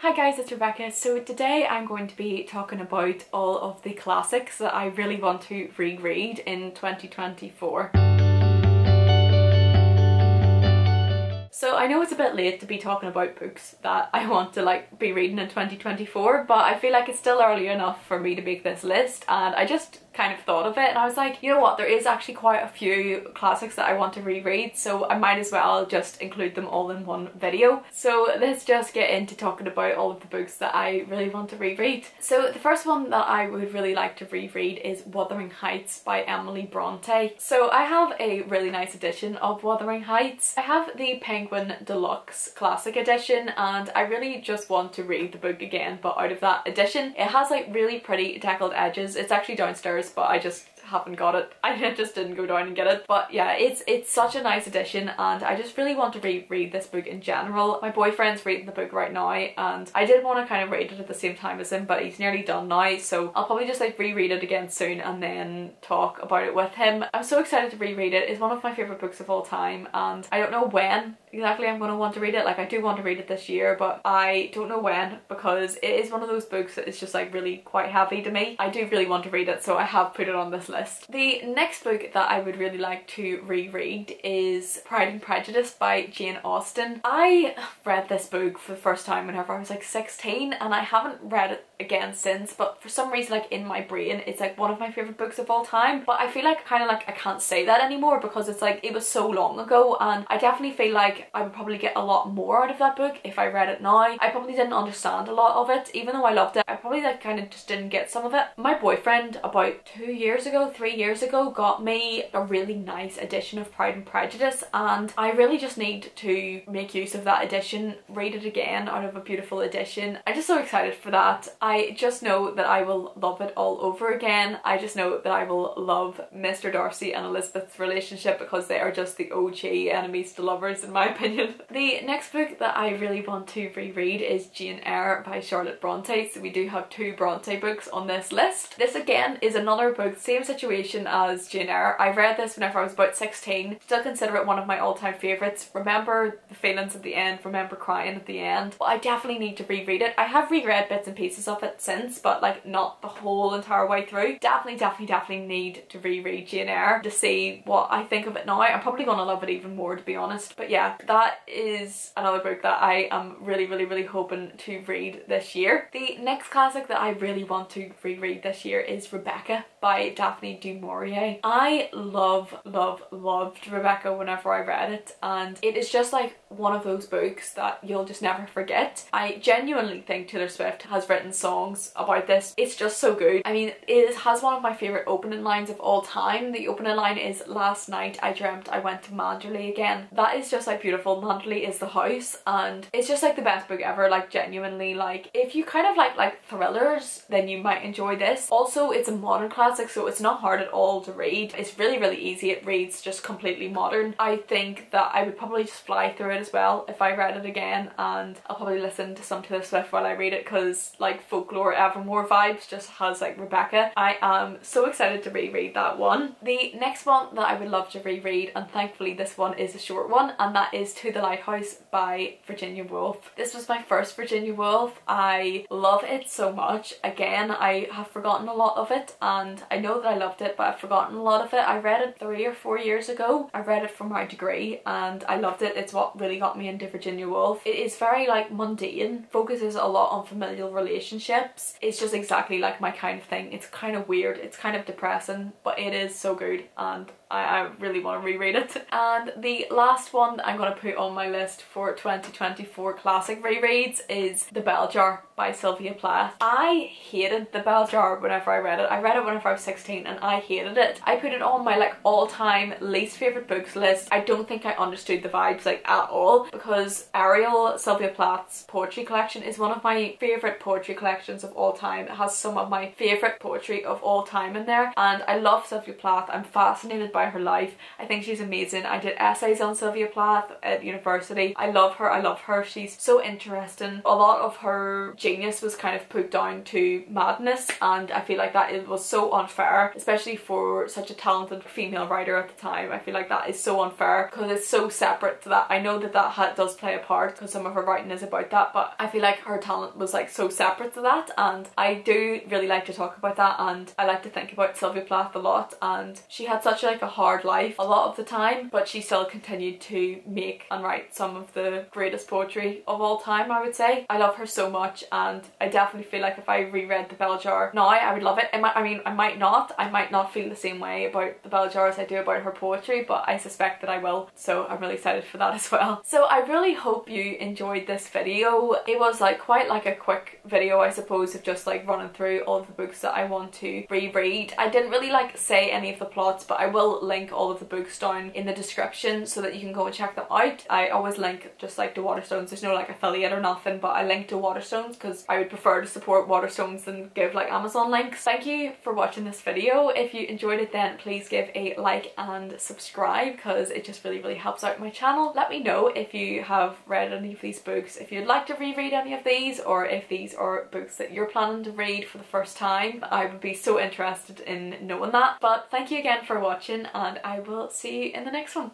Hi guys, it's Rebecca. So today I'm going to be talking about all of the classics that I really want to reread in 2024. So I know it's a bit late to be talking about books that I want to be reading in 2024, but I feel like it's still early enough for me to make this list, and I just kind of thought of it and I was like, you know what, there is actually quite a few classics that I want to reread, so I might as well just include them all in one video. So let's just get into talking about all of the books that I really want to reread. So the first one that I would really like to reread is Wuthering Heights by Emily Bronte. So I have a really nice edition of Wuthering Heights. I have the Penguin Deluxe Classic Edition and I really just want to read the book again, but out of that edition. It has like really pretty deckled edges. It's actually downstairs, but I just haven't got it. I just didn't go down and get it. But yeah, it's such a nice edition and I just really want to reread this book in general. My boyfriend's reading the book right now and I did want to kind of read it at the same time as him, but he's nearly done now, so I'll probably just reread it again soon and then talk about it with him. I'm so excited to reread it. It's one of my favourite books of all time and I don't know when exactly I'm going to want to read it. I do want to read it this year, but I don't know when, because it is one of those books that is just really quite heavy to me. I do really want to read it, so I have put it on this list. The next book that I would really like to reread is Pride and Prejudice by Jane Austen. I read this book for the first time whenever I was 16 and I haven't read it again since, but for some reason in my brain it's one of my favourite books of all time. But I feel I can't say that anymore because it's it was so long ago, and I definitely feel I would probably get a lot more out of that book if I read it now. I probably didn't understand a lot of it, even though I loved it. I probably kind of just didn't get some of it. My boyfriend about 3 years ago got me a really nice edition of Pride and Prejudice, and I really just need to make use of that edition, read it again out of a beautiful edition. I'm just so excited for that. I just know that I will love it all over again. I just know that I will love Mr. Darcy and Elizabeth's relationship because they are just the OG enemies to lovers in my opinion. The next book that I really want to reread is Gan A by Charlotte Bronte. So we do have two Bronte books on this list. This again is another book, same situation as Gan A. I read this whenever I was about 16. Still consider it one of my all-time favourites. Remember the feelings at the end, remember crying at the end. But I definitely need to reread it. I have reread bits and pieces of it since, but not the whole entire way through. Definitely need to reread Gan A to see what I think of it now. I'm probably gonna love it even more, to be honest. But yeah, that is another book that I am really hoping to read this year. The next classic that I really want to reread this year is Rebecca by Daphne Du Maurier. I loved Rebecca whenever I read it, and it is just one of those books that you'll just never forget. I genuinely think Taylor Swift has written songs about this. It's just so good. I mean, it has one of my favourite opening lines of all time. The opening line is, "Last night I dreamt I went to Manderley again." That is just beautiful. Manderley is the house, and it's just the best book ever. Genuinely, if you kind of like thrillers, then you might enjoy this. Also, it's a modern classic, so it's not hard at all to read. It's really easy. It reads just completely modern. I think that I would probably just fly through it as well if I read it again, and I'll probably listen to some Taylor Swift while I read it because folklore Evermore vibes just has Rebecca. I am so excited to reread that one. The next one that I would love to reread, and thankfully this one is a short one, and that is To the Lighthouse by Virginia Woolf. This was my first Virginia Woolf. I love it so much. Again, I have forgotten a lot of it, and I know that I loved it, but I've forgotten a lot of it. I read it 3 or 4 years ago. I read it for my degree and I loved it. It's what really got me into Virginia Woolf. It is very mundane, focuses a lot on familial relationships. It's just exactly my kind of thing. It's kind of weird, it's kind of depressing, but it is so good and I really want to reread it. And the last one that I'm going to put on my list for 2024 classic rereads is The Bel Jar by Sylvia Plath. I hated The Bel Jar whenever I read it. I read it whenever I was 16 and I hated it. I put it on my all-time least favourite books list. I don't think I understood the vibes at all, because Ariel, Sylvia Plath's poetry collection, is one of my favourite poetry collections of all time. It has some of my favourite poetry of all time in there, and I love Sylvia Plath. I'm fascinated by her life. I think she's amazing. I did essays on Sylvia Plath at university. I love her. She's so interesting. A lot of her genius was kind of put down to madness, and I feel that it was so unfair especially for such a talented female writer at the time. I feel like that is so unfair because it's so separate to that. I know that does play a part because some of her writing is about that, but I feel like her talent was like so separate to that, and I do really like to talk about that, and I like to think about Sylvia Plath a lot, and she had such like a hard life a lot of the time, but she still continued to make and write some of the greatest poetry of all time, I would say. I love her so much, and I definitely feel like if I reread the Bel Jar now, I would love it. I might not feel the same way about the Bel Jar as I do about her poetry, but I suspect that I will, so I'm really excited for that as well. So I really hope you enjoyed this video. It was like quite like a quick video, I suppose, of just like running through all of the books that I want to reread. I didn't really like say any of the plots, but I will link all of the books down in the description so that you can go and check them out. I always link just like to Waterstones. There's no like affiliate or nothing, but I link to Waterstones because I would prefer to support Waterstones than give like Amazon links. Thank you for watching this video. If you enjoyed it, then please give a like and subscribe because it just really helps out my channel. Let me know if you have read any of these books, if you'd like to reread any of these, or if these are books that you're planning to read for the first time. I would be so interested in knowing that. But thank you again for watching, and I will see you in the next one.